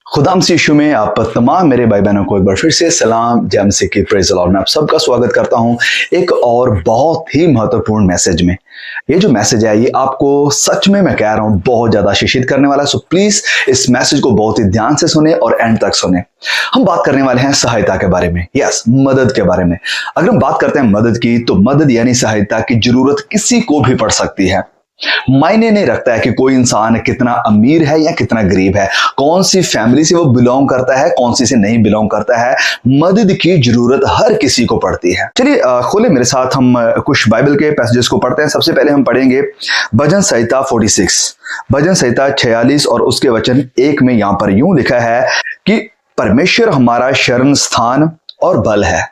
खुदाम सी यीशु में आप तमाम मेरे भाई बहनों को एक बार फिर से सलाम जय मसीह की प्रेज़ द लॉर्ड। मैं आप सबका स्वागत करता हूं एक और बहुत ही महत्वपूर्ण मैसेज में। ये जो मैसेज है ये आपको सच में मैं कह रहा हूं बहुत ज्यादा शिक्षित करने वाला है। सो प्लीज इस मैसेज को बहुत ही ध्यान से सुने और एंड तक सुने। हम बात करने वाले हैं सहायता के बारे में, यस, मदद के बारे में। अगर हम बात करते हैं मदद की, तो मदद यानी सहायता की जरूरत किसी को भी पड़ सकती है। मायने नहीं रखता है कि कोई इंसान कितना अमीर है या कितना गरीब है, कौन सी फैमिली से वो बिलोंग करता है, कौन सी से नहीं बिलोंग करता है, मदद की जरूरत हर किसी को पड़ती है। चलिए खोले मेरे साथ, हम कुछ बाइबल के पैसेजेस को पढ़ते हैं। सबसे पहले हम पढ़ेंगे भजन संहिता 46, भजन संहिता 46 और उसके वचन 1 में यहां पर यूं लिखा है कि परमेश्वर हमारा शरण स्थान और बल है।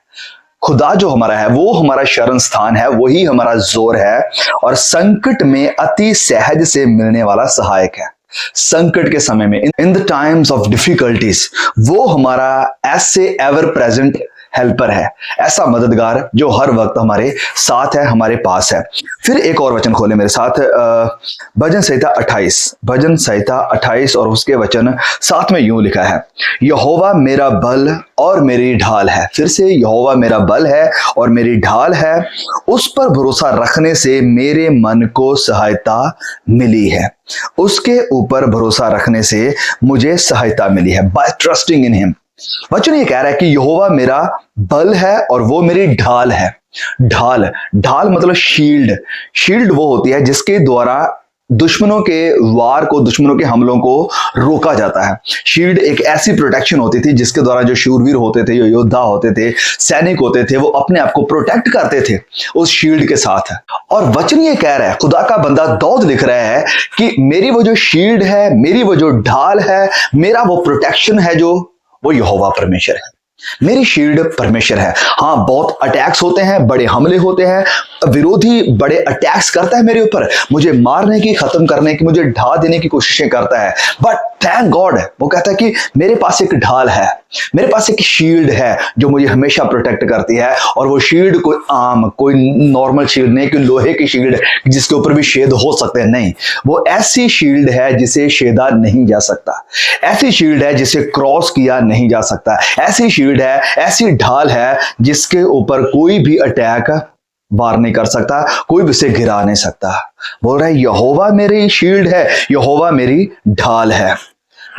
खुदा जो हमारा है वो हमारा शरण स्थान है, वही हमारा जोर है और संकट में अति सहज से मिलने वाला सहायक है। संकट के समय में, in the times of difficulties, वो हमारा ऐसे एवर प्रेजेंट हेल्पर है, ऐसा मददगार जो हर वक्त हमारे साथ है, हमारे पास है। फिर एक और वचन खोले मेरे साथ, भजन संहिता 28, भजन संहिता 28 और उसके वचन 7 में यूं लिखा है, यहोवा मेरा बल और मेरी ढाल है। फिर से, यहोवा मेरा बल है और मेरी ढाल है, उस पर भरोसा रखने से मेरे मन को सहायता मिली है। उसके ऊपर भरोसा रखने से मुझे सहायता मिली है, बाय ट्रस्टिंग इन हिम। वचन ये कह रहा है कि यहोवा मेरा बल है और वो मेरी ढाल है। ढाल, ढाल मतलब शील्ड। शील्ड वो होती है जिसके द्वारा दुश्मनों के वार को, दुश्मनों के हमलों को रोका जाता है। शील्ड एक ऐसी प्रोटेक्शन होती थी जिसके द्वारा जो शूरवीर होते थे, जो योद्धा होते थे, सैनिक होते थे, वो अपने आप को प्रोटेक्ट करते थे उस शील्ड के साथ। और वचन ये कह रहा है, खुदा का बंदा दाऊद लिख रहा है कि मेरी वो जो शील्ड है, मेरी वो जो ढाल है, मेरा वो प्रोटेक्शन है, जो वो यहोवा परमेश्वर है। मेरी शील्ड परमेश्वर है। हाँ, बहुत अटैक्स होते हैं, बड़े हमले होते हैं, विरोधी बड़े अटैक्स करता है मेरे ऊपर, मुझे मारने की, खत्म करने की, मुझे ढा देने की कोशिशें करता है। बट थैंक गॉड, वो कहता है कि मेरे पास एक ढाल है, मेरे पास एक शील्ड है जो मुझे हमेशा प्रोटेक्ट करती है। और वो शील्ड कोई आम, कोई नॉर्मल शील्ड नहीं, कि लोहे की शील्ड जिसके ऊपर भी छेद हो सकते हैं, नहीं। वो ऐसी शील्ड है जिसे छेदा नहीं जा सकता, ऐसी शील्ड है जिसे क्रॉस किया नहीं जा सकता, ऐसी शील्ड है, ऐसी ढाल है जिसके ऊपर कोई भी अटैक वार नहीं कर सकता, कोई भी उसे गिरा नहीं सकता। बोल रहा है यहोवा मेरी शील्ड है, यहोवा मेरी ढाल है।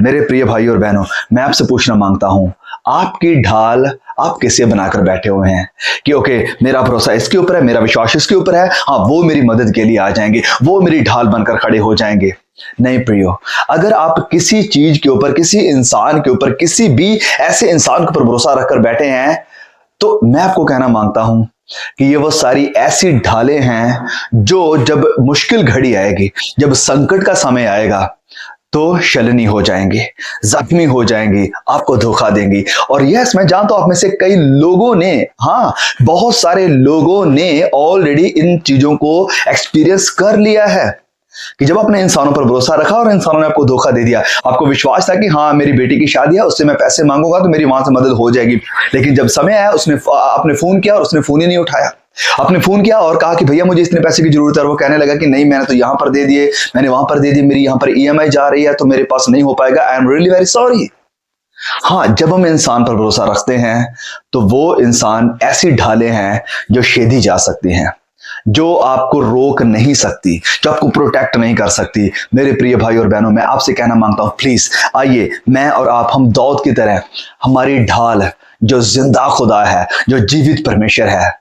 मेरे प्रिय भाई और बहनों, मैं आपसे पूछना मांगता हूं, आपकी ढाल आप किसे बनाकर बैठे हुए हैं कि ओके, मेरा भरोसा इसके ऊपर है, मेरा विश्वास इसके ऊपर है, हाँ वो मेरी मदद के लिए आ जाएंगे, वो मेरी ढाल बनकर खड़े हो जाएंगे। नहीं प्रियो, अगर आप किसी चीज के ऊपर, किसी इंसान के ऊपर, किसी भी ऐसे इंसान के ऊपर भरोसा रखकर बैठे हैं, तो मैं आपको कहना मांगता हूं कि ये वो सारी ऐसी ढालें हैं जो जब मुश्किल घड़ी आएगी, जब संकट का समय आएगा, तो शलनी हो जाएंगी, जख्मी हो जाएंगी, आपको धोखा देंगी। और यस, मैं जानता हूं आप में से कई लोगों ने, हाँ बहुत सारे लोगों ने ऑलरेडी इन चीजों को एक्सपीरियंस कर लिया है कि जब आपने इंसानों पर भरोसा रखा और इंसानों ने आपको धोखा दे दिया। आपको विश्वास था कि हाँ मेरी बेटी की शादी है, उससे मैं पैसे मांगूंगा तो मेरी वहां से मदद हो जाएगी। लेकिन जब समय आया, आपने फोन किया और उसने फोन ही नहीं उठाया। आपने फोन किया और कहा कि भैया मुझे इतने पैसे की जरूरत है, और वो कहने लगा कि नहीं, मैंने तो यहां पर दे दिए, मैंने वहां पर दे दिए, मेरी यहां पर ईएमआई जा रही है, तो मेरे पास नहीं हो पाएगा, I am really very sorry. हाँ, जब हम इंसान पर भरोसा रखते हैं तो वो इंसान ऐसी ढालें हैं जो छेदी जा सकती हैं, जो आपको रोक नहीं सकती, जो आपको प्रोटेक्ट नहीं कर सकती। मेरे प्रिय भाई और बहनों, मैं आपसे कहना मांगता हूं, प्लीज आइए, मैं और आप, हम दाऊद की तरह हमारी ढाल जो जिंदा खुदा है, जो जीवित परमेश्वर है,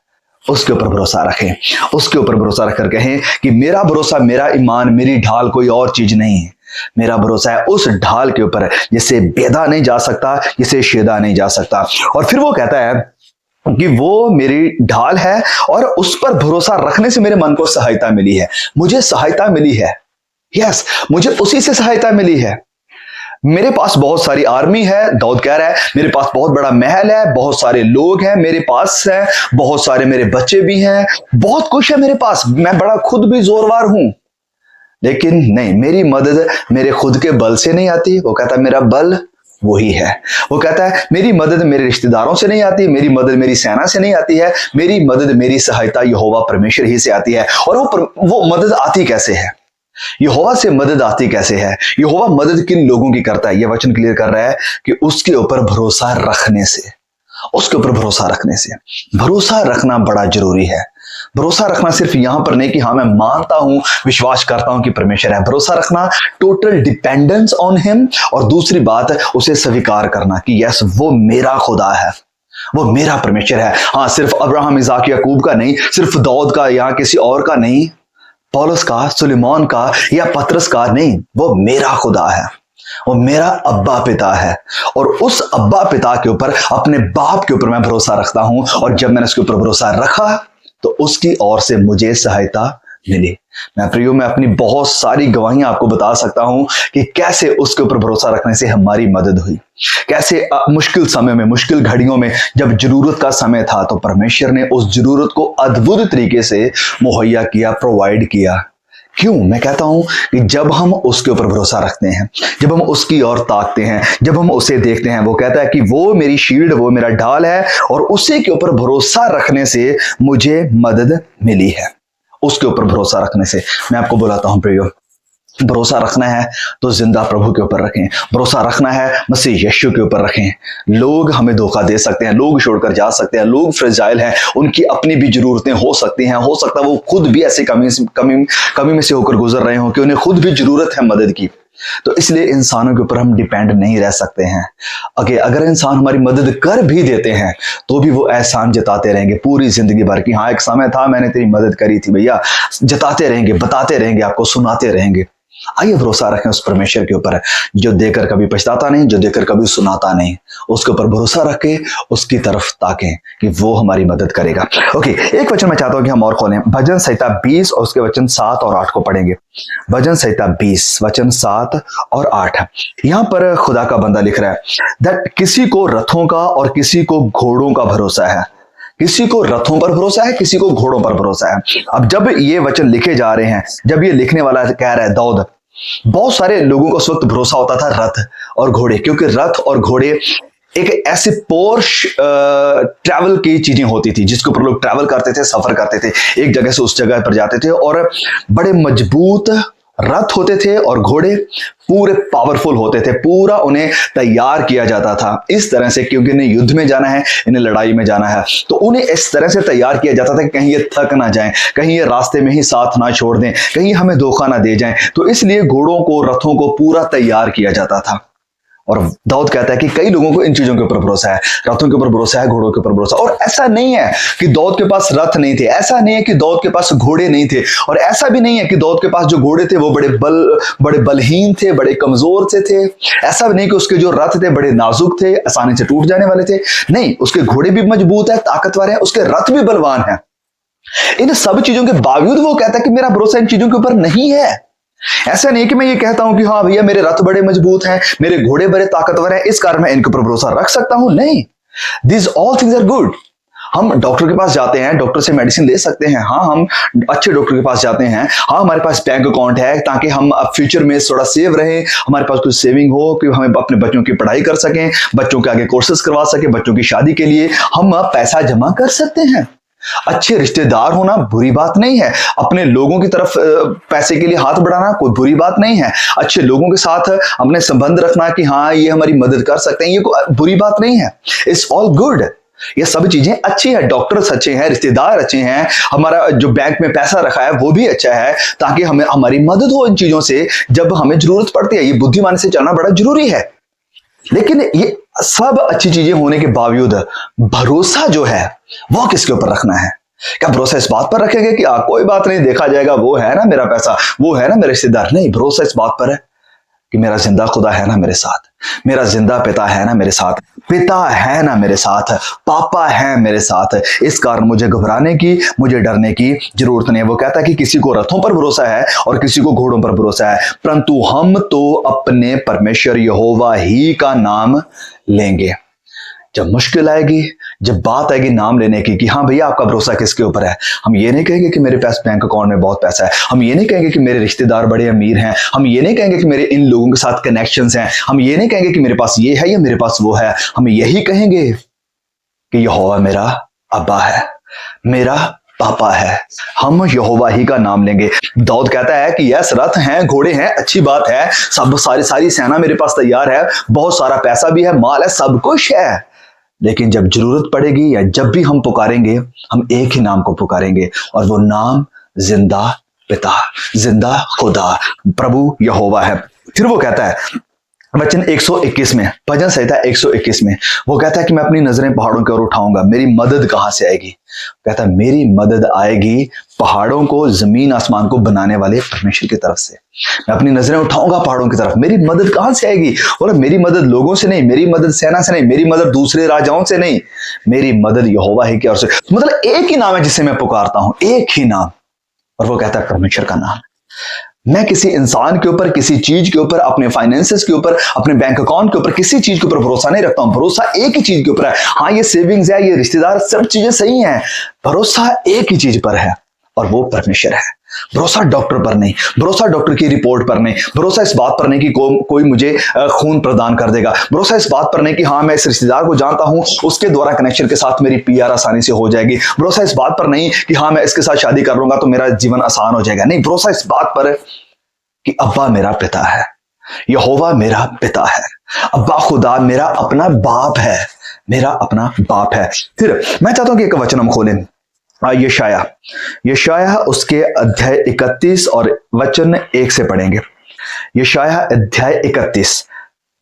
उसके ऊपर भरोसा रखें। उसके ऊपर भरोसा रखकर कहें कि मेरा भरोसा, मेरा ईमान, मेरी ढाल कोई और चीज नहीं है, मेरा भरोसा है उस ढाल के ऊपर जिसे बेधा नहीं जा सकता, जिसे छेदा नहीं जा सकता। और फिर वो कहता है कि वो मेरी ढाल है और उस पर भरोसा रखने से मेरे मन को सहायता मिली है, मुझे सहायता मिली है। यस, मुझे उसी से सहायता मिली है। मेरे पास बहुत सारी आर्मी है, दाऊद कह रहा है, मेरे पास बहुत बड़ा महल है, बहुत सारे लोग हैं मेरे पास है, बहुत सारे मेरे बच्चे भी हैं, बहुत कुछ है मेरे पास, मैं बड़ा खुद भी जोरवार हूं। लेकिन नहीं, मेरी मदद मेरे खुद के बल से नहीं आती। वो कहता है मेरा बल वही है। वो कहता है मेरी मदद मेरे रिश्तेदारों से नहीं आती, मेरी मदद मेरी सेना से नहीं आती है, मेरी मदद, मेरी सहायता यहोवा परमेश्वर ही से आती है। और वो मदद आती कैसे है? यहोवा से मदद आती कैसे है? यहोवा मदद किन लोगों की करता है? यह वचन क्लियर कर रहा है कि उसके ऊपर भरोसा रखने से, उसके ऊपर भरोसा रखने से। भरोसा रखना बड़ा जरूरी है। भरोसा रखना सिर्फ यहां पर नहीं कि हाँ मैं मानता हूं, विश्वास करता हूं कि परमेश्वर है। भरोसा रखना टोटल डिपेंडेंस ऑन हिम, और दूसरी बात उसे स्वीकार करना कि यस वो मेरा खुदा है, वो मेरा परमेश्वर है। हाँ, सिर्फ अब्राहम, इसाक, याकूब का नहीं, सिर्फ दाऊद का या किसी और का नहीं, पौलुस का, सुलेमान का या पतरस का नहीं, वो मेरा खुदा है, वो मेरा अब्बा पिता है। और उस अब्बा पिता के ऊपर, अपने बाप के ऊपर मैं भरोसा रखता हूं, और जब मैंने उसके ऊपर भरोसा रखा तो उसकी ओर से मुझे सहायता मिली। मैं अपनी बहुत सारी गवाहियां आपको बता सकता हूं कि कैसे उसके ऊपर भरोसा रखने से हमारी मदद हुई, कैसे मुश्किल समय में, मुश्किल घड़ियों में, जब जरूरत का समय था तो परमेश्वर ने उस जरूरत को अद्भुत तरीके से मुहैया किया, प्रोवाइड किया। क्यों? मैं कहता हूं कि जब हम उसके ऊपर भरोसा रखते हैं, जब हम उसकी ओर ताकते हैं, जब हम उसे देखते हैं, वो कहता है कि वो मेरी शील्ड, वो मेरा ढाल है, और उसी के ऊपर भरोसा रखने से मुझे मदद मिली है। उसके ऊपर भरोसा रखने से। मैं आपको बुलाता हूं प्रियो, भरोसा रखना है तो जिंदा प्रभु के ऊपर रखें। भरोसा रखना है मसीह यीशु के ऊपर रखें। लोग हमें धोखा दे सकते हैं, लोग छोड़कर जा सकते हैं, लोग फ्रेजाइल हैं, उनकी अपनी भी जरूरतें हो सकती हैं, हो सकता है वो खुद भी ऐसी कमी में से होकर गुजर रहे हो कि उन्हें खुद भी जरूरत है मदद की। तो इसलिए इंसानों के ऊपर हम डिपेंड नहीं रह सकते हैं। अगर इंसान हमारी मदद कर भी देते हैं तो भी वो एहसान जताते रहेंगे पूरी जिंदगी भर की, हाँ एक समय था मैंने तेरी मदद करी थी भैया, जताते रहेंगे, बताते रहेंगे, आपको सुनाते रहेंगे। आइए भरोसा रखें उस परमेश्वर के ऊपर जो देकर कभी पछताता नहीं, जो देकर कभी सुनाता नहीं। उसके ऊपर भरोसा रखें, उसकी तरफ ताकें कि वो हमारी मदद करेगा। ओके, एक वचन मैं चाहता हूं कि हम और खोलें, भजन संहिता 20 और उसके वचन 7 और 8 को पढ़ेंगे। भजन संहिता 20 वचन 7 और 8। यहां पर खुदा का बंदा लिख रहा है दैट किसी को रथों का और किसी को घोड़ों का भरोसा है। किसी को रथों पर भरोसा है, किसी को घोड़ों पर भरोसा है। अब जब ये वचन लिखे जा रहे हैं, जब ये लिखने वाला कह रहा है दाऊद, बहुत सारे लोगों को उस वक्त भरोसा होता था रथ और घोड़े, क्योंकि रथ और घोड़े एक ऐसे पोर्श ट्रैवल की चीजें होती थी जिसके ऊपर लोग ट्रैवल करते थे, सफर करते थे, एक जगह से उस जगह पर जाते थे, और बड़े मजबूत रथ होते थे और घोड़े पूरे पावरफुल होते थे, पूरा उन्हें तैयार किया जाता था इस तरह से, क्योंकि इन्हें युद्ध में जाना है, इन्हें लड़ाई में जाना है, तो उन्हें इस तरह से तैयार किया जाता था कि कहीं ये थक ना जाएं, कहीं ये रास्ते में ही साथ ना छोड़ दें, कहीं हमें धोखा ना दे जाएं। तो इसलिए घोड़ों को, रथों को पूरा तैयार किया जाता था। और दाऊद कहता है कि कई लोगों को इन चीजों के ऊपर भरोसा है, रथों के ऊपर भरोसा है, घोड़ों के ऊपर भरोसा। और ऐसा नहीं है कि दाऊद के पास रथ नहीं थे, ऐसा नहीं है कि दाऊद के पास घोड़े नहीं थे, और ऐसा भी नहीं है कि दाऊद के पास जो घोड़े थे वो बड़े बलहीन थे, बड़े कमजोर से थे। ऐसा नहीं कि उसके जो रथ थे बड़े नाजुक थे, आसानी से टूट जाने वाले थे। नहीं, उसके घोड़े भी मजबूत है, ताकतवर है, उसके रथ भी बलवान है। इन सब चीजों के बावजूद वो कहता है कि मेरा भरोसा इन चीजों के ऊपर नहीं है। ऐसा नहीं कि मैं ये कहता हूं कि हाँ भैया मेरे रथ बड़े मजबूत हैं, मेरे घोड़े बड़े ताकतवर हैं, इस कारण मैं इनके ऊपर भरोसा रख सकता हूं। नहीं, this all things are good. हम डॉक्टर के पास जाते हैं, डॉक्टर से मेडिसिन ले सकते हैं, हाँ हम अच्छे डॉक्टर के पास जाते हैं, हाँ हमारे पास बैंक अकाउंट है ताकि हम अब फ्यूचर में थोड़ा सेव रहें, हमारे पास कुछ सेविंग हो कि हमें अपने बच्चों की पढ़ाई कर सकें, बच्चों के आगे कोर्सेज करवा सकें, बच्चों की शादी के लिए हम पैसा जमा कर सकते हैं। अच्छे रिश्तेदार होना बुरी बात नहीं है, अपने लोगों की तरफ पैसे के लिए हाथ बढ़ाना कोई बुरी बात नहीं है, अच्छे लोगों के साथ अपने संबंध रखना कि हाँ ये हमारी मदद कर सकते हैं, ये कोई बुरी बात नहीं है। इट्स ऑल गुड, ये सब चीजें अच्छी है, डॉक्टर्स अच्छे हैं, रिश्तेदार अच्छे हैं, हमारा जो बैंक में पैसा रखा है वो भी अच्छा है, ताकि हमें हमारी मदद हो इन चीजों से जब हमें जरूरत पड़ती है। ये बुद्धिमानी से चलना बड़ा जरूरी है। लेकिन ये सब अच्छी चीजें होने के बावजूद भरोसा जो है वो किसके ऊपर रखना है? क्या भरोसा इस बात पर रखेंगे कि कोई बात नहीं, देखा जाएगा, वो है ना मेरा पैसा, वो है ना मेरे रिश्तेदार? नहीं, भरोसा इस बात पर है कि मेरा जिंदा खुदा है ना मेरे साथ, मेरा जिंदा पिता है ना मेरे साथ, पिता है ना मेरे साथ, पापा है मेरे साथ। इस कारण मुझे घबराने की, मुझे डरने की जरूरत नहीं है। वो कहता है कि किसी को रथों पर भरोसा है और किसी को घोड़ों पर भरोसा है, परंतु हम तो अपने परमेश्वर यहोवा ही का नाम लेंगे। जब मुश्किल आएगी, जब बात आएगी नाम लेने की कि हाँ भैया आपका भरोसा किसके ऊपर है, हम ये नहीं कहेंगे कि मेरे पास बैंक अकाउंट में बहुत पैसा है, हम ये नहीं कहेंगे कि मेरे रिश्तेदार बड़े अमीर हैं, हम ये नहीं कहेंगे कि मेरे इन लोगों के साथ कनेक्शंस हैं, हम ये नहीं कहेंगे कि मेरे पास ये है या मेरे पास वो है। हम यही कहेंगे कि यहोवा मेरा अब्बा है, मेरा पापा है, हम यहोवा ही का नाम लेंगे। दाऊद कहता है कि यस, रथ हैं, घोड़े हैं, अच्छी बात है, सब सारी सेना मेरे पास तैयार है, बहुत सारा पैसा भी है, माल है, सब कुछ है, लेकिन जब जरूरत पड़ेगी या जब भी हम पुकारेंगे, हम एक ही नाम को पुकारेंगे, और वो नाम जिंदा पिता, जिंदा खुदा, प्रभु यहोवा है। फिर वो कहता है वचन 121 में, भजन संहिता 121 में वो कहता है कि मैं अपनी नजरें पहाड़ों की ओर उठाऊंगा, मेरी मदद कहां से आएगी? कहता है मेरी मदद आएगी पहाड़ों को, जमीन आसमान को बनाने वाले परमेश्वर की तरफ से। मैं अपनी नजरें उठाऊंगा पहाड़ों की तरफ, मेरी मदद कहां से आएगी? और मेरी मदद लोगों से नहीं, मेरी मदद सेना से नहीं, मेरी मदद दूसरे राजाओं से नहीं, मेरी मदद यहोवा ही की ओर से। मतलब एक ही नाम है जिसे मैं पुकारता हूं, एक ही नाम, और वो कहता है परमेश्वर का नाम। मैं किसी इंसान के ऊपर, किसी चीज के ऊपर, अपने फाइनेंसेस के ऊपर, अपने बैंक अकाउंट के ऊपर, किसी चीज के ऊपर भरोसा नहीं रखता हूं। भरोसा एक ही चीज के ऊपर है। हाँ, ये सेविंग्स है, ये रिश्तेदार, सब चीजें सही हैं, भरोसा एक ही चीज पर है, और वो परमेश्वर है। भरोसा डॉक्टर पर नहीं, भरोसा डॉक्टर की रिपोर्ट पर नहीं, भरोसा इस बात पर नहीं कि कोई मुझे खून प्रदान कर देगा, भरोसा इस बात पर नहीं कि हाँ मैं इस रिश्तेदार को जानता हूं, उसके द्वारा कनेक्शन के साथ मेरी पीआर आसानी से हो जाएगी, भरोसा इस बात पर नहीं कि हाँ मैं इसके साथ शादी कर लूंगा तो मेरा जीवन आसान हो जाएगा। नहीं, भरोसा इस बात पर कि अब्बा मेरा पिता है, यहोवा मेरा पिता है, अब्बा खुदा मेरा अपना बाप है, मेरा अपना बाप है। फिर मैं चाहता हूं कि एक वचन हम खोलें, यशाया उसके अध्याय 31 और वचन 1 से पढ़ेंगे। यशाया अध्याय 31,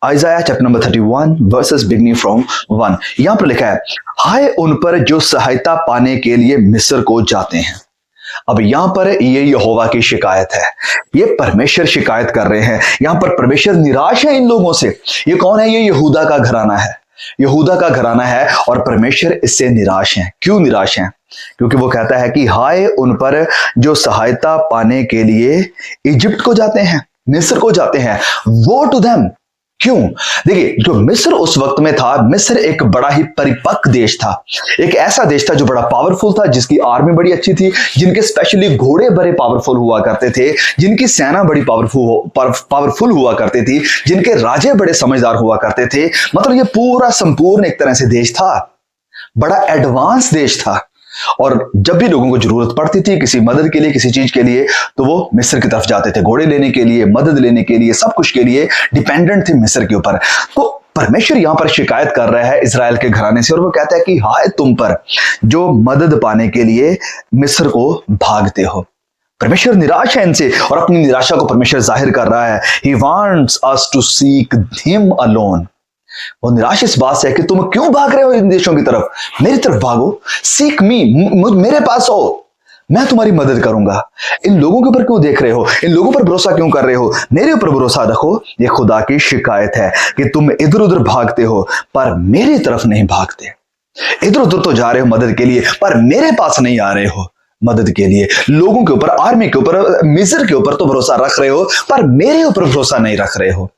आइज़ाया chapter number 31 versus beginning from 1। यहां पर लिखा है, हाय उन पर जो सहायता पाने के लिए मिस्र को जाते हैं। अब यहां पर ये यहोवा की शिकायत है, ये परमेश्वर शिकायत कर रहे हैं। यहां पर परमेश्वर निराश है इन लोगों से। ये कौन है? ये यहूदा का घराना है, यहूदा का घराना है, और परमेश्वर इससे निराश है। क्यों निराश है? क्योंकि वो कहता है कि हाय उन पर जो सहायता पाने के लिए इजिप्ट को जाते हैं, मिस्र को जाते हैं। वो टू देम। क्यों? देखिए, जो मिस्र उस वक्त में था, मिस्र एक बड़ा ही परिपक्व देश था, एक ऐसा देश था जो बड़ा पावरफुल था, जिसकी आर्मी बड़ी अच्छी थी, जिनके स्पेशली घोड़े बड़े पावरफुल हुआ करते थे, जिनकी सेना बड़ी पावरफुल हुआ करती थी, जिनके राजे बड़े समझदार हुआ करते थे। मतलब ये पूरा संपूर्ण एक तरह से देश था, बड़ा एडवांस देश था। और जब भी लोगों को जरूरत पड़ती थी किसी मदद के लिए, किसी चीज के लिए, तो वो मिस्र की तरफ जाते थे, घोड़े लेने के लिए, मदद लेने के लिए, सब कुछ के लिए डिपेंडेंट थे मिस्र के ऊपर। तो परमेश्वर यहां पर शिकायत कर रहा है इजराइल के घराने से, और वो कहता है कि हाय तुम पर जो मदद पाने के लिए मिस्र को भागते हो। परमेश्वर निराश है इनसे, और अपनी निराशा को परमेश्वर जाहिर कर रहा है। He wants us to seek him alone। वो निराश इस बात से है कि तुम क्यों भाग रहे हो इन देशों की तरफ? मेरी तरफ भागो, सीक मी, मेरे पास आओ, मैं तुम्हारी मदद करूंगा। इन लोगों के ऊपर क्यों देख रहे हो? इन लोगों पर भरोसा क्यों कर रहे हो? मेरे ऊपर भरोसा रखो। ये खुदा की शिकायत है कि तुम इधर उधर भागते हो पर मेरी तरफ नहीं भागते। इधर उधर तो जा रहे हो मदद के लिए, पर मेरे पास नहीं आ रहे हो मदद के लिए। लोगों के ऊपर, आर्मी के ऊपर, मिस्र के ऊपर तो भरोसा रख रहे हो, पर मेरे ऊपर भरोसा नहीं रख रहे हो।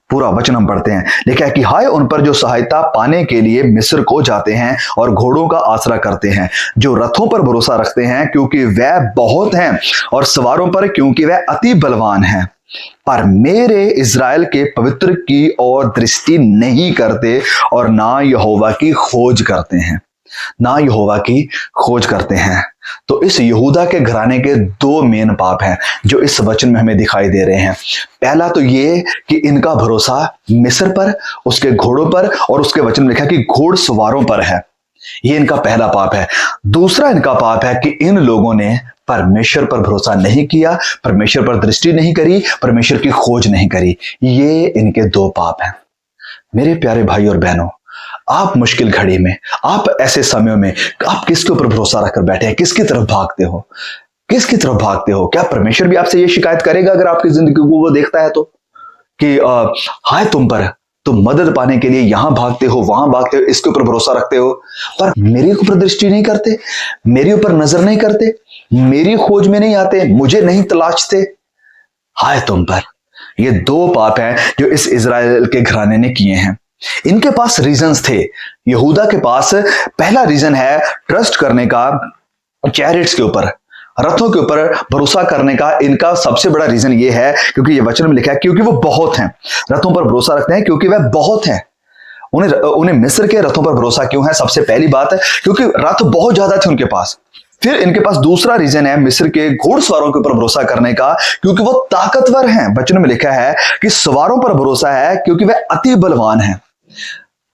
पूरा वचन हम पढ़ते हैं, लिखा है कि हाय उन पर जो सहायता पाने के लिए मिस्र को जाते हैं और घोड़ों का आसरा करते हैं, जो रथों पर भरोसा रखते हैं क्योंकि वह बहुत हैं, और सवारों पर क्योंकि वह अति बलवान हैं, पर मेरे इज़राइल के पवित्र की ओर दृष्टि नहीं करते और ना यहोवा की खोज करते हैं, ना यहोवा की खोज करते हैं। तो इस यहूदा के घराने के दो मेन पाप हैं जो इस वचन में हमें दिखाई दे रहे हैं। पहला तो ये कि इनका भरोसा मिस्र पर, उसके घोड़ों पर, और उसके वचन में लिखा कि घोड़सवारों पर है। ये इनका पहला पाप है। दूसरा इनका पाप है कि इन लोगों ने परमेश्वर पर भरोसा नहीं किया, परमेश्वर पर दृष्टि नहीं करी, परमेश्वर की खोज नहीं करी। ये इनके दो पाप हैं। मेरे प्यारे भाई और बहनों, आप मुश्किल घड़ी में, आप ऐसे समयों में आप किसके ऊपर भरोसा रखकर बैठे हैं? किसकी तरफ भागते हो? किसकी तरफ भागते हो? क्या परमेश्वर भी आपसे ये शिकायत करेगा अगर आपकी जिंदगी को वो देखता है तो, कि हाय तुम पर, तुम मदद पाने के लिए यहां भागते हो, वहां भागते हो, इसके ऊपर भरोसा रखते हो, पर मेरे ऊपर दृष्टि नहीं करते, मेरे ऊपर नजर नहीं करते, मेरी खोज में नहीं आते, मुझे नहीं तलाशते। हाय तुम पर। ये दो पाप हैं जो इस इजराइल के घराने ने किए हैं। इनके पास रीजंस थे। यहूदा के पास पहला रीजन है ट्रस्ट करने का चैरिट्स के ऊपर, रथों के ऊपर भरोसा करने का। इनका सबसे बड़ा रीजन ये है, क्योंकि ये वचन में लिखा है, क्योंकि वो बहुत हैं। रथों पर भरोसा रखते हैं क्योंकि वह बहुत हैं। उन्हें मिस्र के रथों पर भरोसा क्यों है? सबसे पहली बात है क्योंकि रथ बहुत ज्यादा थे उनके पास। फिर इनके पास दूसरा रीजन है मिस्र के घुड़सवारों के ऊपर भरोसा करने का, क्योंकि वो ताकतवर हैं। वचन में लिखा है कि सवारों पर भरोसा है क्योंकि वे अति बलवान हैं।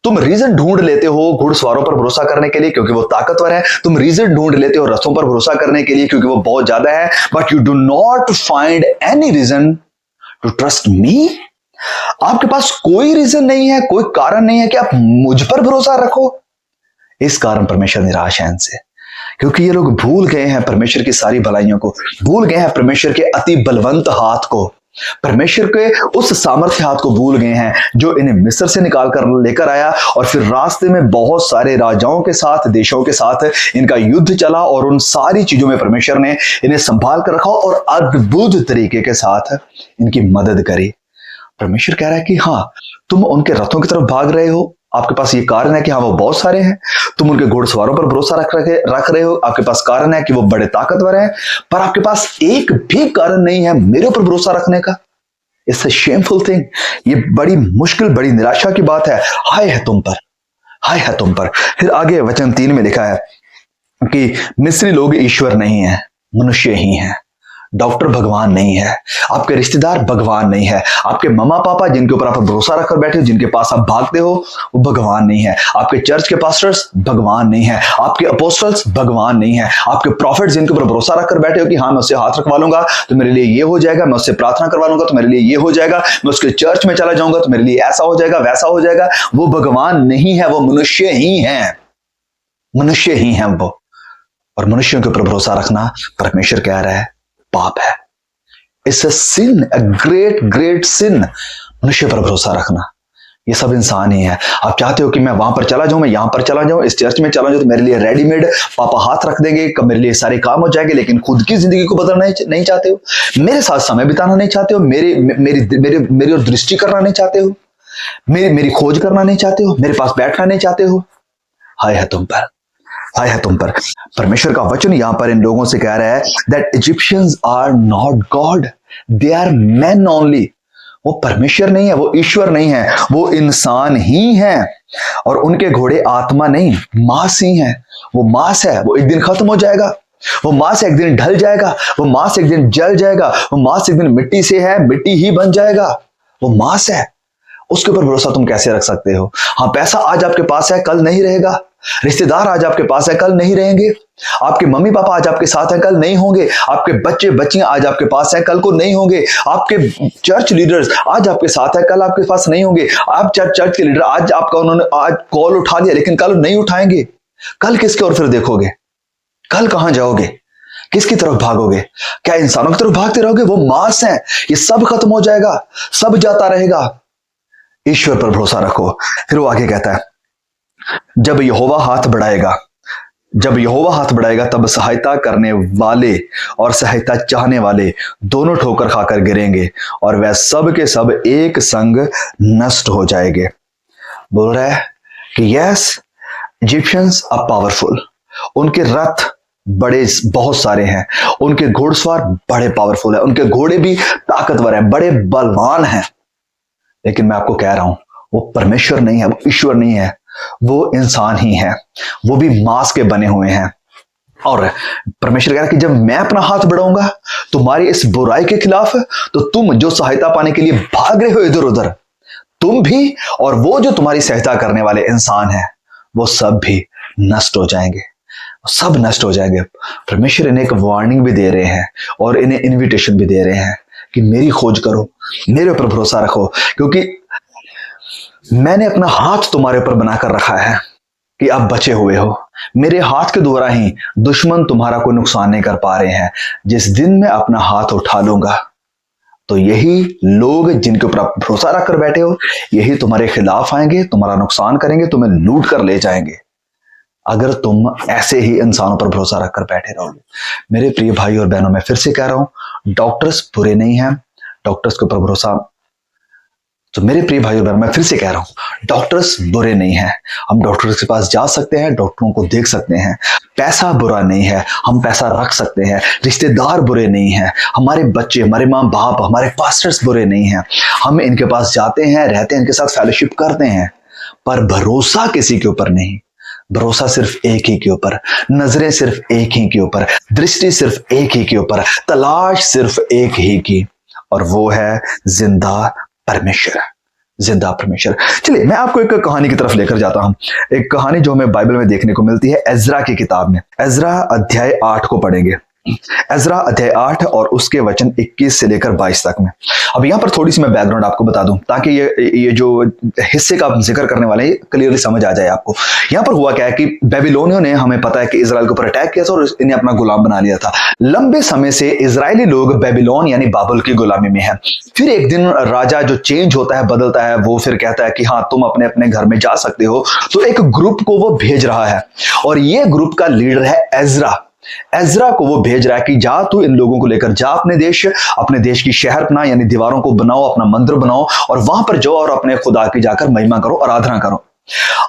तुम रीजन ढूंढ लेते हो घुड़सवारों पर भरोसा करने के लिए क्योंकि वो ताकतवर है। तुम रीजन ढूंढ लेते हो रथों पर भरोसा करने के लिए क्योंकि वो बहुत ज्यादा है। But you do not find any reason to trust me. आपके पास कोई रीजन नहीं है, कोई कारण नहीं है कि आप मुझ पर भरोसा रखो। इस कारण परमेश्वर निराश है इनसे, क्योंकि ये लोग भूल गए हैं परमेश्वर की सारी भलाइयों को, भूल गए हैं परमेश्वर के अति बलवंत हाथ को, परमेश्वर के उस सामर्थ्य हाथ को भूल गए हैं जो इन्हें मिस्र से निकाल कर लेकर आया। और फिर रास्ते में बहुत सारे राजाओं के साथ, देशों के साथ इनका युद्ध चला और उन सारी चीजों में परमेश्वर ने इन्हें संभाल कर रखा और अद्भुत तरीके के साथ इनकी मदद करी। परमेश्वर कह रहा है कि हाँ, तुम उनके रथों की तरफ भाग रहे हो, आपके पास ये कारण है कि हाँ वो बहुत सारे हैं, तुम उनके घुड़सवारों पर भरोसा रख रहे हो, आपके पास कारण है कि वो बड़े ताकतवर हैं, पर आपके पास एक भी कारण नहीं है मेरे ऊपर भरोसा रखने का। It's a shameful thing. ये बड़ी मुश्किल, बड़ी निराशा की बात है। हाय है तुम पर, हाय है तुम पर। फिर आगे वचन 3 में लिखा है कि मिस्री लोग ईश्वर नहीं है, मनुष्य ही हैं। डॉक्टर भगवान नहीं है, आपके रिश्तेदार भगवान नहीं है, आपके मम्मा पापा जिनके ऊपर आप भरोसा रखकर बैठे हो, जिनके पास आप भागते हो, वो भगवान नहीं है। आपके चर्च के पास्टर्स भगवान नहीं है, आपके अपोस्टल्स भगवान नहीं है, आपके प्रॉफिट जिनके ऊपर भरोसा रखकर बैठे हो कि हाँ मैं उससे हाथ रखवा लूंगा तो मेरे लिए ये हो जाएगा, मैं उससे प्रार्थना करवा लूंगा तो मेरे लिए ये हो जाएगा, मैं उसके चर्च में चला जाऊंगा तो मेरे लिए ऐसा हो जाएगा, वैसा हो जाएगा, वो भगवान नहीं है, वो मनुष्य ही है, मनुष्य ही है वो। और मनुष्यों के ऊपर भरोसा रखना परमेश्वर कह रहा है पाप है। It's a sin, a great great sin. मनुष्य पर भरोसा रखना, ये सब इंसान ही है। आप चाहते हो कि मैं वहां पर चला जाऊं, मैं यहां पर चला जाऊं, इस चर्च में चला जाऊं तो मेरे लिए रेडीमेड पापा हाथ रख देंगे, मेरे लिए सारे काम हो जाएंगे, लेकिन खुद की जिंदगी को बदलना नहीं चाहते हो, मेरे साथ समय बिताना नहीं चाहते हो, मेरी और दृष्टि करना नहीं चाहते हो, मेरी खोज करना नहीं चाहते हो, मेरे पास बैठना नहीं चाहते हो। हाय है तुम पर, हाय है तुम पर। परमेश्वर का वचन यहां पर इन लोगों से कह रहा है that Egyptians are not god, they are man only. वो परमेश्वर नहीं है, वो ईश्वर नहीं है, वो इंसान ही है। और उनके घोड़े आत्मा नहीं, मांस ही है। वो मांस है, वो एक दिन खत्म हो जाएगा, वो मांस एक दिन ढल जाएगा, वो मांस एक दिन जल जाएगा, वो मांस एक दिन मिट्टी से है, मिट्टी ही बन जाएगा। वो मांस है, उसके ऊपर भरोसा तुम कैसे रख सकते हो? हाँ, पैसा आज आपके पास है, कल नहीं रहेगा। रिश्तेदार आज आपके पास है, कल नहीं रहेंगे। आपके मम्मी पापा आज आपके साथ हैं, कल नहीं होंगे। आपके बच्चे बच्चियां आज आपके पास हैं, कल को नहीं होंगे। आपके चर्च लीडर्स आज आपके साथ हैं, कल आपके पास नहीं होंगे। आप चर्च के लीडर आज आपका, उन्होंने आज कॉल उठा लिया लेकिन कल नहीं उठाएंगे। कल किसके और फिर देखोगे? कल कहां जाओगे? किसकी तरफ भागोगे? क्या इंसानों की तरफ भागते रहोगे? वो मांस है, ये सब खत्म हो जाएगा, सब जाता रहेगा। ईश्वर पर भरोसा रखो। फिर वो आगे कहता है जब यहोवा हाथ बढ़ाएगा तब सहायता करने वाले और सहायता चाहने वाले दोनों ठोकर खाकर गिरेंगे और वह सब के सब एक संग नष्ट हो जाएंगे। बोल रहा है कि यस, इजिप्शियंस आर पावरफुल, उनके रथ बड़े बहुत सारे हैं, उनके घुड़सवार बड़े पावरफुल है, उनके घोड़े भी ताकतवर है, बड़े बलवान हैं। लेकिन मैं आपको कह रहा हूं वो परमेश्वर नहीं है, वो ईश्वर नहीं है, वो इंसान ही है, वो भी मांस के बने हुए हैं। और परमेश्वर कह रहा है कि जब मैं अपना हाथ बढ़ाऊंगा तुम्हारी इस बुराई के खिलाफ, तो तुम जो सहायता पाने के लिए भाग रहे हो इधर उधर, तुम भी और वो जो तुम्हारी सहायता करने वाले इंसान है, वो सब भी नष्ट हो जाएंगे, सब नष्ट हो जाएंगे। परमेश्वर इन्हें एक वार्निंग भी दे रहे हैं और इन्हें इन्विटेशन भी दे रहे हैं कि मेरी खोज करो, मेरे ऊपर भरोसा रखो, क्योंकि मैंने अपना हाथ तुम्हारे ऊपर बनाकर रखा है कि आप बचे हुए हो। मेरे हाथ के द्वारा ही दुश्मन तुम्हारा कोई नुकसान नहीं कर पा रहे हैं। जिस दिन मैं अपना हाथ उठा लूंगा तो यही लोग जिनके ऊपर आप भरोसा रखकर बैठे हो, यही तुम्हारे खिलाफ आएंगे, तुम्हारा नुकसान करेंगे, तुम्हें लूट कर ले जाएंगे, अगर तुम ऐसे ही इंसानों पर भरोसा रखकर बैठे रहोगे। मेरे प्रिय भाई और बहनों, मैं फिर से कह रहा हूं, डॉक्टर्स बुरे नहीं हैं, डॉक्टर्स के ऊपर भरोसा, तो मेरे प्रिय भाई और बहनों, मैं फिर से कह रहा हूं, डॉक्टर्स बुरे नहीं हैं। हम डॉक्टर्स के पास जा सकते हैं, डॉक्टरों को देख सकते हैं। पैसा बुरा नहीं है, हम पैसा रख सकते हैं। रिश्तेदार बुरे नहीं हैं, हमारे बच्चे, हमारे माँ बाप, हमारे पास्टर्स बुरे नहीं हैं। हम इनके पास जाते हैं, रहते हैं, इनके साथ फेलोशिप करते हैं, पर भरोसा किसी के ऊपर नहीं, भरोसा सिर्फ एक ही के ऊपर, नजरें सिर्फ एक ही के ऊपर, दृष्टि सिर्फ एक ही के ऊपर, तलाश सिर्फ एक ही की, और वो है जिंदा परमेश्वर। जिंदा परमेश्वर। चलिए मैं आपको एक कहानी की तरफ लेकर जाता हूं। एक कहानी जो हमें बाइबल में देखने को मिलती है एजरा की किताब में। एजरा अध्याय 8 को पढ़ेंगे। एजरा अध्याय 8 और उसके वचन 21 से लेकर 22 तक में। अब यहां पर थोड़ी सी मैं बैकग्राउंड आपको बता दूं ताकि ये जो हिस्से का आप जिक्र करने वाले हैं क्लियरली समझ आ जाए आपको। यहां पर हुआ क्या है कि बेबीलोनियों ने, हमें पता है कि इजराइल के ऊपर अटैक किया था और इन्हें अपना गुलाम बना लिया था। लंबे समय से इजरायली लोग बेबीलोन यानी बाबुल की गुलामी में है। फिर एक दिन राजा जो चेंज होता है, बदलता है, वो फिर कहता है कि हाँ तुम अपने अपने घर में जा सकते हो। तो एक ग्रुप को वो भेज रहा है और ये ग्रुप का लीडर है एजरा। एजरा को वो भेज रहा है कि जा तू इन लोगों को लेकर जा अपने देश की शहर बना, यानी दीवारों को बनाओ, अपना मंदिर बनाओ और वहां पर जाओ और अपने खुदा की जाकर महिमा करो, आराधना करो।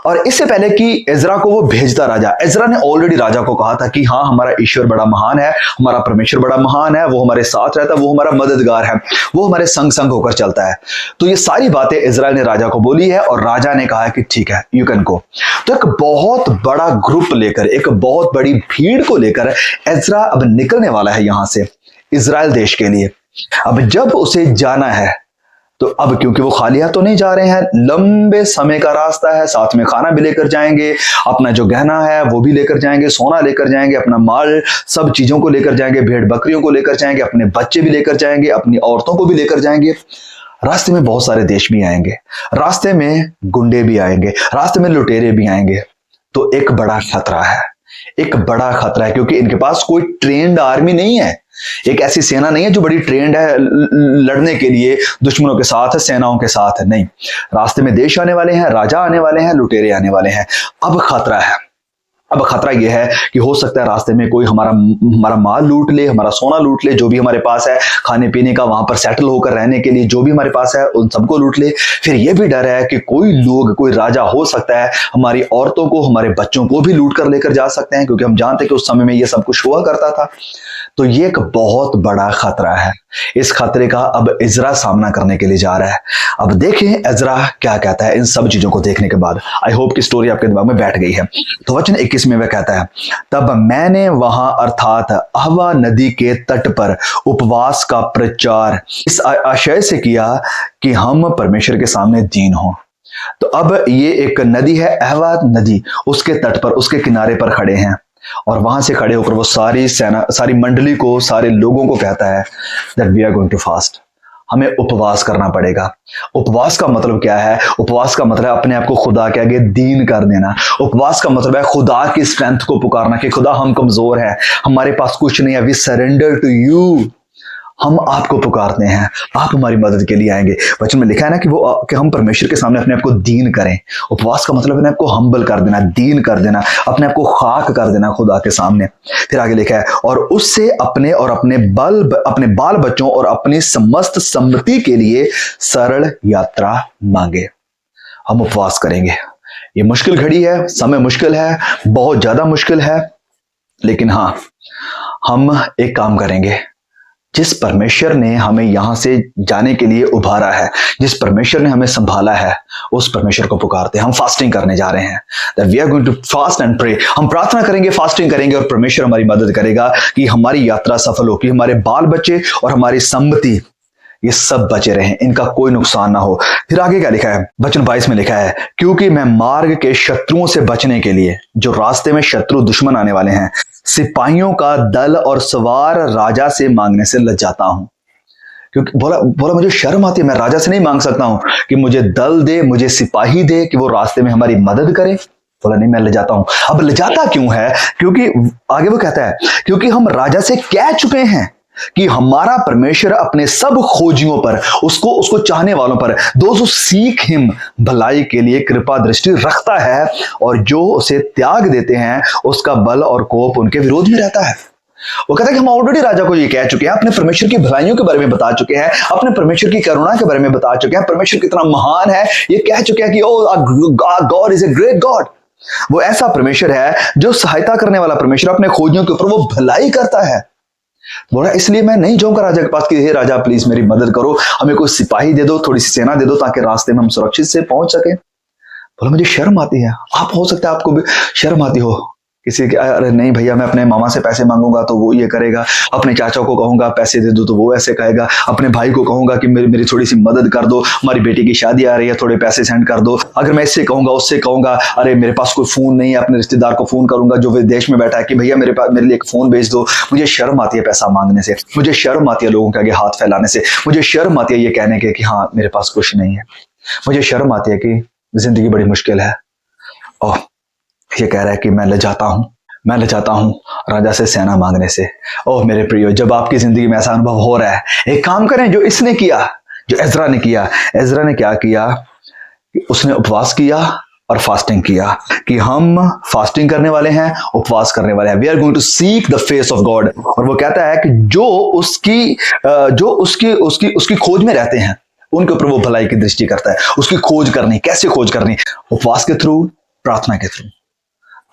और इससे पहले कि एजरा को वो भेजता राजा, एजरा ने ऑलरेडी राजा को कहा था कि हाँ हमारा ईश्वर बड़ा महान है, हमारा परमेश्वर बड़ा महान है, वो हमारे साथ रहता है, वो हमारा मददगार है, वो हमारे संग संग होकर चलता है। तो ये सारी बातें इजराइल ने राजा को बोली है और राजा ने कहा है कि ठीक है यू कैन गो। तो एक बहुत बड़ा ग्रुप लेकर, एक बहुत बड़ी भीड़ को लेकर एजरा अब निकलने वाला है यहां से इजराइल देश के लिए। अब जब उसे जाना है तो अब क्योंकि वो खाली हाथ तो नहीं जा रहे हैं, लंबे समय का रास्ता है, साथ में खाना भी लेकर जाएंगे, अपना जो गहना है वो भी लेकर जाएंगे, सोना लेकर जाएंगे, अपना माल सब चीजों को लेकर जाएंगे, भेड़ बकरियों को लेकर जाएंगे, अपने बच्चे भी लेकर जाएंगे, अपनी औरतों को भी लेकर जाएंगे। रास्ते में बहुत सारे देश भी आएंगे, रास्ते में गुंडे भी आएंगे, रास्ते में लुटेरे भी आएंगे। तो एक बड़ा खतरा है, एक बड़ा खतरा है क्योंकि इनके पास कोई ट्रेंड आर्मी नहीं है, एक ऐसी सेना नहीं है जो बड़ी ट्रेंड है लड़ने के लिए दुश्मनों के साथ, सेनाओं के साथ। नहीं, रास्ते में देश आने वाले हैं, राजा आने वाले हैं, लुटेरे आने वाले हैं। अब खतरा है, अब खतरा यह है कि हो सकता है रास्ते में कोई हमारा माल लूट ले, हमारा सोना लूट ले, जो भी हमारे पास है खाने पीने का, वहां पर सेटल होकर रहने के लिए जो भी हमारे पास है उन सबको लूट ले। फिर यह भी डर है कि कोई राजा हो सकता है हमारी औरतों को, हमारे बच्चों को भी लूट कर लेकर जा सकते हैं, क्योंकि हम जानते हैं कि उस समय में यह सब कुछ हुआ करता था। तो ये एक बहुत बड़ा खतरा है। इस खतरे का अब इजरा सामना करने के लिए जा रहा है। अब देखें इजरा क्या कहता है इन सब चीजों को देखने के बाद। आई होप कि स्टोरी आपके दिमाग में बैठ गई है। तो वचन 21 में वह कहता है, तब मैंने वहां अर्थात अहवा नदी के तट पर उपवास का प्रचार इस आशय से किया कि हम परमेश्वर के सामने दीन हों। तो अब ये एक नदी है, अहवा नदी, उसके तट पर, उसके किनारे पर खड़े हैं और वहां से खड़े होकर वो सारी मंडली को, सारे लोगों को कहता है that we are going to fast. हमें उपवास करना पड़ेगा। उपवास का मतलब क्या है? उपवास का मतलब अपने आप को खुदा के आगे दीन कर देना। उपवास का मतलब है खुदा की स्ट्रेंथ को पुकारना कि खुदा हम कमजोर हैं, हमारे पास कुछ नहीं है, वी सरेंडर टू यू। हम आपको पुकारते हैं, आप हमारी मदद के लिए आएंगे। वचन में लिखा है ना कि हम परमेश्वर के सामने अपने आप को दीन करें। उपवास का मतलब अपने आप को हम्बल कर देना, दीन कर देना, अपने आप को खाक कर देना खुदा के सामने। फिर आगे लिखा है, और उससे अपने और अपने बाल बच्चों और अपनी समस्त सम्मति के लिए सरल यात्रा मांगे। हम उपवास करेंगे। ये मुश्किल घड़ी है, समय मुश्किल है, बहुत ज्यादा मुश्किल है, लेकिन हाँ हम एक काम करेंगे। जिस परमेश्वर ने हमें यहां से जाने के लिए उभारा है, जिस परमेश्वर ने हमें संभाला है, उस परमेश्वर को पुकारते हैं। हम फास्टिंग करने जा रहे हैं, that we are going to fast and pray। हम प्रार्थना करेंगे, फास्टिंग करेंगे और परमेश्वर हमारी मदद करेगा कि हमारी यात्रा सफल हो, कि हमारे बाल बच्चे और हमारी संपत्ति ये सब बचे रहें, इनका कोई नुकसान ना हो। फिर आगे क्या लिखा है? वचन 22 में लिखा है, क्योंकि मैं मार्ग के शत्रुओं से बचने के लिए, जो रास्ते में शत्रु दुश्मन आने वाले हैं, सिपाहियों का दल और सवार राजा से मांगने से लजाता हूं। क्योंकि बोला मुझे शर्म आती है, मैं राजा से नहीं मांग सकता हूं कि मुझे दल दे, मुझे सिपाही दे कि वो रास्ते में हमारी मदद करे। बोला नहीं, मैं लजाता हूं। अब लजाता क्यों है? क्योंकि आगे वो कहता है, क्योंकि हम राजा से कह चुके हैं कि हमारा परमेश्वर अपने सब खोजियों पर, उसको चाहने वालों पर, दोस्तों सीख हिम, भलाई के लिए कृपा दृष्टि रखता है, और जो उसे त्याग देते हैं उसका बल और कोप उनके विरोध में रहता है। वो कहता है कि हम ऑलरेडी राजा को ये कह चुके हैं, अपने परमेश्वर की भलाइयों के बारे में बता चुके हैं, अपने परमेश्वर की करुणा के बारे में बता चुके हैं, परमेश्वर कितना महान है ये कह चुके हैं कि God is a great God. वो ऐसा परमेश्वर है जो सहायता करने वाला परमेश्वर, अपने खोजियों के ऊपर वो भलाई करता है। बोला इसलिए मैं नहीं जाऊंगा राजा के पास कि हे राजा प्लीज मेरी मदद करो, हमें कोई सिपाही दे दो, थोड़ी सी सेना दे दो ताकि रास्ते में हम सुरक्षित से पहुंच सके। बोला मुझे शर्म आती है। आप हो सकता है आपको भी शर्म आती हो किसी के, अरे नहीं भैया मैं अपने मामा से पैसे मांगूंगा तो वो ये करेगा, अपने चाचा को कहूंगा पैसे दे दो तो वो ऐसे कहेगा, अपने भाई को कहूंगा कि मेरी थोड़ी सी मदद कर दो, हमारी बेटी की शादी आ रही है थोड़े पैसे सेंड कर दो, अगर मैं इससे कहूंगा उससे कहूंगा, अरे मेरे पास कोई फोन नहीं है, अपने रिश्तेदार को फोन करूंगा जो विदेश में बैठा है कि भैया मेरे पास मेरे लिए एक फोन भेज दो। मुझे शर्म आती है पैसा मांगने से, मुझे शर्म आती है लोगों के आगे हाथ फैलाने से, मुझे शर्म आती है ये कहने के कि हाँ मेरे पास कुछ नहीं है, मुझे शर्म आती है कि जिंदगी बड़ी मुश्किल है। ओह, ये कह रहा है कि मैं लजाता हूं, मैं लजाता हूं राजा से सेना मांगने से। ओह मेरे प्रियो, जब आपकी जिंदगी में ऐसा अनुभव हो रहा है, एक काम करें जो इसने किया, जो एजरा ने किया। एजरा ने क्या किया? उसने उपवास किया और फास्टिंग किया कि हम फास्टिंग करने वाले हैं, उपवास करने वाले हैं। We are going to seek the face of God. और वो कहता है कि जो उसकी खोज में रहते हैं उनके ऊपर वो भलाई की दृष्टि करता है। उसकी खोज करनी, कैसे खोज करनी? उपवास के थ्रू, प्रार्थना के थ्रू।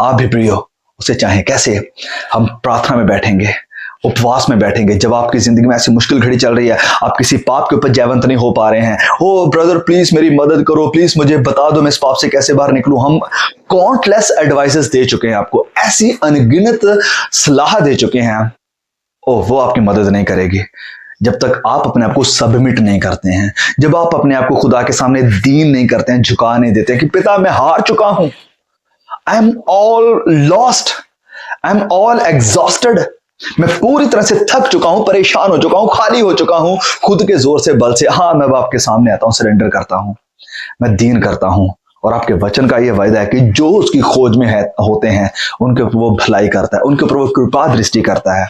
आप भी प्रियो उसे चाहें कैसे? हम प्रार्थना में बैठेंगे, उपवास में बैठेंगे। जब आपकी जिंदगी में ऐसी मुश्किल घड़ी चल रही है, आप किसी पाप के ऊपर जयवंत नहीं हो पा रहे हैं, ओ ब्रदर प्लीज मेरी मदद करो, प्लीज मुझे बता दो मैं इस पाप से कैसे बाहर निकलूं। हम काउंटलेस एडवाइसेस दे चुके हैं आपको, ऐसी अनगिनत सलाह दे चुके हैं, ओ वो आपकी मदद नहीं करेगी जब तक आप अपने आप को सबमिट नहीं करते हैं, जब आप अपने आप को खुदा के सामने दीन नहीं करते हैं, झुका नहीं देते हैं कि पिता मैं हार चुका हूं, I am all lost, I am all exhausted, मैं पूरी तरह से थक चुका हूं, परेशान हो चुका हूं, खाली हो चुका हूं खुद के जोर से, बल से। हाँ मैं आपके सामने आता हूं, सरेंडर करता हूं, मैं दीन करता हूं। और आपके वचन का यह वायदा है कि जो उसकी खोज में होते हैं उनके ऊपर वो भलाई करता है, उनके ऊपर वो कृपा दृष्टि करता है।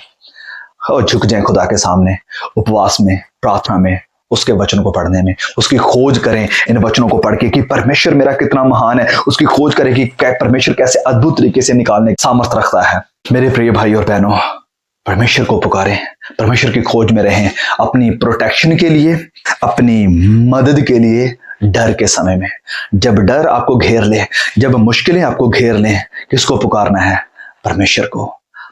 और झुक जाएं खुदा के सामने, उपवास में, प्रार्थना में, उसके वचनों को पढ़ने में, उसकी खोज करें इन वचनों को पढ़ के कि परमेश्वर मेरा कितना महान है। उसकी खोज करें कि परमेश्वर कैसे अद्भुत तरीके से निकालने की सामर्थ रखता है। मेरे प्रिय भाई और बहनों, परमेश्वर को पुकारें, परमेश्वर की खोज में रहें, अपनी प्रोटेक्शन के लिए, अपनी मदद के लिए। डर के समय में, जब डर आपको घेर ले, जब मुश्किलें आपको घेर लें, किसको पुकारना है? परमेश्वर को,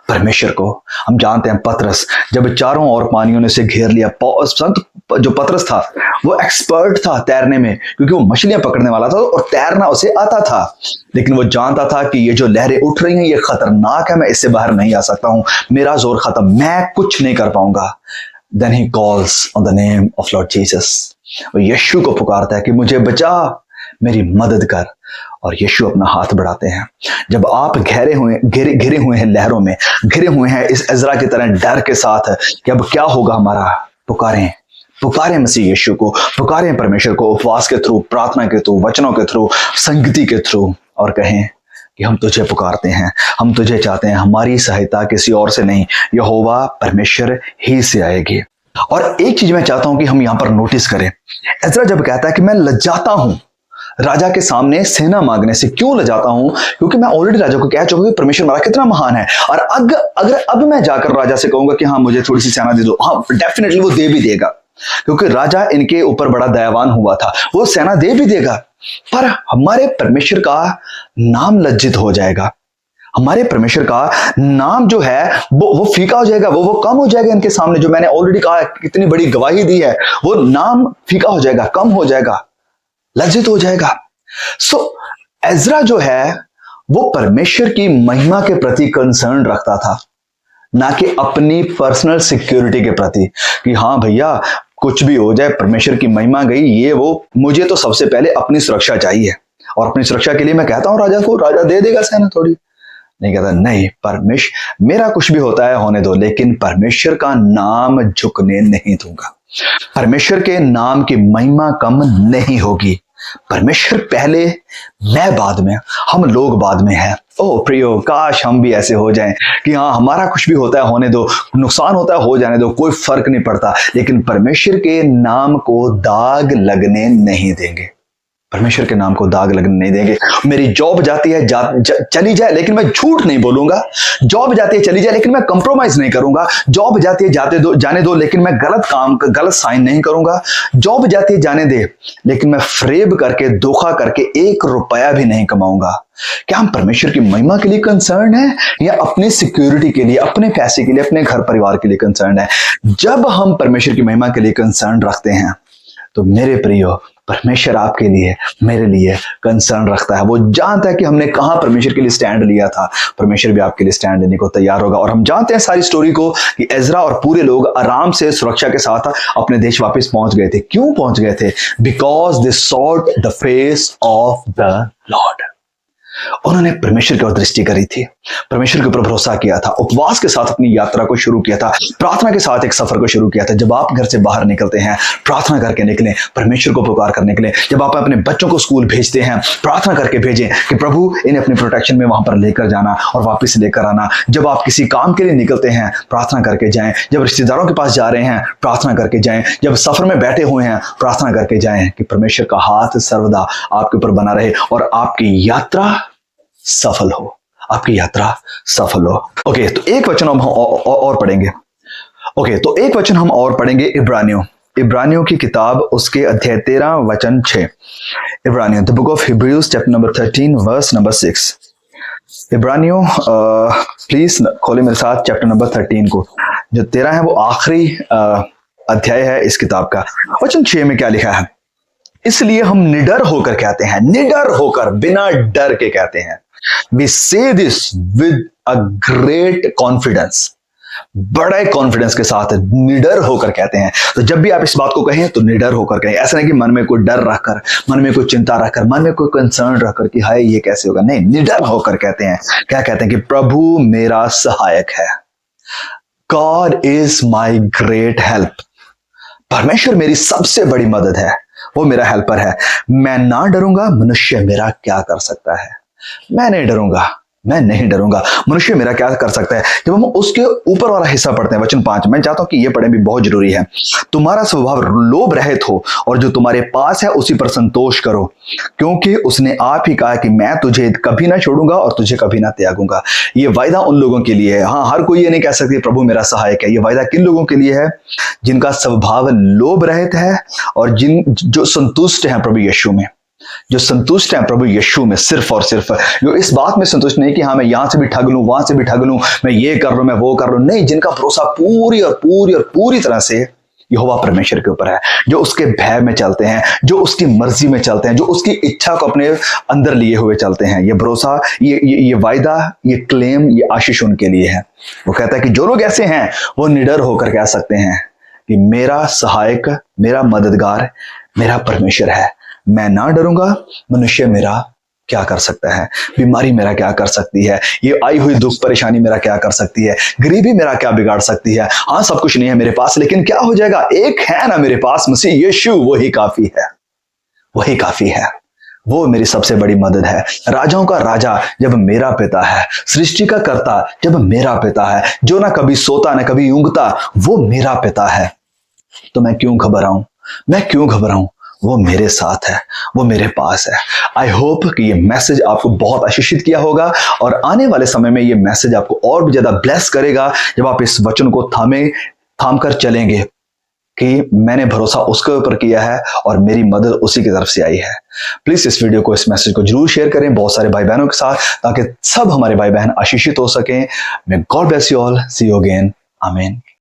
परमेश्वर को। हम जानते हैं पतरस जब चारों ओर पानियों ने से घेर लिया, संत जो पतरस था वो एक्सपर्ट था तैरने में, क्योंकि वो मछलियां पकड़ने वाला था और तैरना उसे आता था, लेकिन वो जानता था कि ये जो लहरें उठ रही हैं ये खतरनाक है, मैं इससे बाहर नहीं आ सकता हूं, मेरा जोर खत्म, मैं कुछ नहीं कर पाऊंगा। Then he calls on the name of Lord Jesus। वो यीशु को पुकारता है कि मुझे बचा, मेरी मदद कर। और यीशु अपना हाथ बढ़ाते हैं। जब आप घिरे हुए हैं लहरों में, घिरे हुए हैं इस एजरा की तरह डर के साथ कि अब क्या होगा हमारा, पुकारें, पुकारें मसीह यीशु को, पुकारें परमेश्वर को, उपवास के थ्रू, प्रार्थना के थ्रू, वचनों के थ्रू, संगति के थ्रू, और कहें कि हम तुझे पुकारते हैं, हम तुझे चाहते हैं, हमारी सहायता किसी और से नहीं, यहोवा परमेश्वर ही से आएगी। और एक चीज मैं चाहता हूं कि हम यहां पर नोटिस करें, एजरा जब कहता है कि मैं लजाता हूं राजा के सामने सेना मांगने से, क्यों लजाता हूं? क्योंकि मैं ऑलरेडी राजा को कह चुका हूं कि परमेश्वर हमारा कितना महान है, और अगर अब मैं जाकर राजा से कहूंगा कि हाँ मुझे थोड़ी सी सेना दे दो, हाँ डेफिनेटली वो दे भी देगा, क्योंकि राजा इनके ऊपर बड़ा दयावान हुआ था, वो सेना दे भी देगा। पर हमारे परमेश्वर का नाम लज्जित हो जाएगा, हमारे परमेश्वर का नाम जो है वो फीका हो जाएगा, वो कम हो जाएगा इनके सामने। जो मैंने ऑलरेडी कहा, कितनी बड़ी गवाही दी है, वो नाम फीका हो जाएगा, कम हो जाएगा, लज्जित हो जाएगा। सो एजरा जो है वो परमेश्वर की महिमा के प्रति कंसर्न रखता था, ना कि अपनी पर्सनल सिक्योरिटी के प्रति कि हाँ भैया कुछ भी हो जाए, परमेश्वर की महिमा गई, ये वो, मुझे तो सबसे पहले अपनी सुरक्षा चाहिए, और अपनी सुरक्षा के लिए मैं कहता हूं राजा को, राजा दे देगा सेना थोड़ी। नहीं कहता, नहीं परमेश्वर, मेरा कुछ भी होता है होने दो, लेकिन परमेश्वर का नाम झुकने नहीं दूंगा, परमेश्वर के नाम की महिमा कम नहीं होगी। परमेश्वर पहले, मैं बाद में, हम लोग बाद में हैं। ओ प्रियो, काश हम भी ऐसे हो जाएं कि हाँ हमारा कुछ भी होता है होने दो, नुकसान होता है हो जाने दो, कोई फर्क नहीं पड़ता, लेकिन परमेश्वर के नाम को दाग लगने नहीं देंगे, परमेश्वर के नाम को दाग लगने नहीं देंगे। मेरी जॉब जाती है चली जाए, लेकिन मैं झूठ नहीं बोलूंगा, जॉब जाती है चली जाए लेकिन मैं कंप्रोमाइज नहीं करूंगा, जॉब जाती है जाने दो लेकिन मैं गलत साइन नहीं करूंगा, जॉब जाती है जाने दे लेकिन मैं फ्रेब करके, धोखा करके 1 रुपया भी नहीं कमाऊंगा। क्या हम परमेश्वर की महिमा के लिए कंसर्न है, या अपनी सिक्योरिटी के लिए, अपने पैसे के लिए, अपने घर परिवार के लिए कंसर्न है? जब हम परमेश्वर की महिमा के लिए कंसर्न रखते हैं तो मेरे प्रियो, परमेश्वर आपके लिए, मेरे लिए कंसर्न रखता है। वो जानता है कि हमने कहाँ परमेश्वर के लिए स्टैंड लिया था, परमेश्वर भी आपके लिए स्टैंड लेने को तैयार होगा। और हम जानते हैं सारी स्टोरी को कि एजरा और पूरे लोग आराम से सुरक्षा के साथ अपने देश वापस पहुंच गए थे। क्यों पहुंच गए थे? Because they sought the face of the lord. उन्होंने परमेश्वर की ओर दृष्टि करी थी, परमेश्वर के ऊपर भरोसा किया था, उपवास के साथ अपनी यात्रा को शुरू किया था, प्रार्थना के साथ एक सफर को शुरू किया था। जब आप घर से बाहर निकलते हैं, प्रार्थना करके निकलें, परमेश्वर को पुकार कर निकलें। जब आप अपने बच्चों को स्कूल भेजते हैं, प्रार्थना करके भेजें कि प्रभु इन्हें अपनी प्रोटेक्शन में वहां पर लेकर जाना और वापस लेकर आना। जब आप किसी काम के लिए निकलते हैं, प्रार्थना करके जाएं। जब रिश्तेदारों के पास जा रहे हैं, प्रार्थना करके जाएं। जब सफर में बैठे हुए हैं, प्रार्थना करके जाएं कि परमेश्वर का हाथ सर्वदा आपके ऊपर बना रहे और आपकी यात्रा सफल हो, आपकी यात्रा सफल हो। ओके, तो एक वचन हम और पढ़ेंगे। ओके, तो एक वचन हम और पढ़ेंगे इब्रानियों की किताब, उसके अध्याय 13 वचन 6। इब्रानियों, the book of Hebrews chapter number 13 verse number 6। इब्रानियों, प्लीज खोले मेरे साथ चैप्टर नंबर 13 को। जो 13 है वो आखिरी अध्याय है इस किताब का। वचन 6 में क्या लिखा है? इसलिए हम निडर होकर कहते हैं, निडर होकर, बिना डर के कहते हैं। We say this with a great confidence, बड़े कॉन्फिडेंस के साथ निडर होकर कहते हैं। तो जब भी आप इस बात को कहें तो निडर होकर कहें। ऐसा नहीं कि मन में कोई डर रखकर, मन में कोई चिंता रखकर, मन में कोई कंसर्न रखकर कि हाय ये कैसे होगा। नहीं, निडर होकर कहते हैं। क्या कहते हैं? कि प्रभु मेरा सहायक है। God is my great help, परमेश्वर मेरी सबसे बड़ी मदद है, वो मेरा हेल्पर है। मैं ना डरूंगा, मनुष्य मेरा क्या कर सकता है। मैं नहीं डरूंगा, मैं नहीं डरूंगा, मनुष्य मेरा क्या कर सकता है। जब हम उसके ऊपर वाला हिस्सा पढ़ते हैं, वचन 5, मैं चाहता हूं कि ये पढ़े भी, बहुत जरूरी है। तुम्हारा स्वभाव लोभ रहित हो और जो तुम्हारे पास है उसी पर संतोष करो, क्योंकि उसने आप ही कहा कि मैं तुझे कभी ना छोड़ूंगा और तुझे कभी ना त्यागूंगा। ये वायदा उन लोगों के लिए है। हाँ, हर कोई ये नहीं कह सकती प्रभु मेरा सहायक है। ये वायदा किन लोगों के लिए है? जिनका स्वभाव लोभ रहित है और जो संतुष्ट है प्रभु यीशु में, जो संतुष्ट है प्रभु यीशु में, सिर्फ और सिर्फ जो इस बात में संतुष्ट नहीं कि हाँ मैं यहां से भी ठग लूं, वहां से भी ठग लूं, मैं ये कर लूं, मैं वो कर लूं। नहीं, जिनका भरोसा पूरी तरह से यहोवा परमेश्वर के ऊपर है, जो उसके भय में चलते हैं, जो उसकी मर्जी में चलते हैं, जो उसकी इच्छा को अपने अंदर लिए हुए चलते हैं। ये भरोसा, ये वायदा, ये क्लेम, ये आशीष उनके लिए है। वो कहता है कि जो लोग ऐसे हैं वो निडर होकर कह सकते हैं कि मेरा सहायक, मेरा मददगार, मेरा परमेश्वर है। मैं ना डरूंगा, मनुष्य मेरा क्या कर सकता है, बीमारी मेरा क्या कर सकती है, ये आई हुई दुख परेशानी मेरा क्या कर सकती है, गरीबी मेरा क्या बिगाड़ सकती है। हाँ, सब कुछ नहीं है मेरे पास, लेकिन क्या हो जाएगा, एक है ना मेरे पास, मसीह यीशु, वही काफी है, वही काफी है। वो मेरी सबसे बड़ी मदद है। राजाओं का राजा जब मेरा पिता है, सृष्टि का कर्ता जब मेरा पिता है, जो ना कभी सोता ना कभी ऊँघता, वो मेरा पिता है, तो मैं क्यों घबराऊं, मैं क्यों घबराऊं। वो मेरे साथ है, वो मेरे पास है। आई होप कि ये मैसेज आपको बहुत आशीषित किया होगा और आने वाले समय में ये मैसेज आपको और भी ज्यादा ब्लेस करेगा जब आप इस वचन को थाम कर चलेंगे कि मैंने भरोसा उसके ऊपर किया है और मेरी मदद उसी की तरफ से आई है। प्लीज इस वीडियो को, इस मैसेज को जरूर शेयर करें बहुत सारे भाई बहनों के साथ, ताकि सब हमारे भाई बहन आशीषित हो सकें। May God bless you all. See you again. आमीन।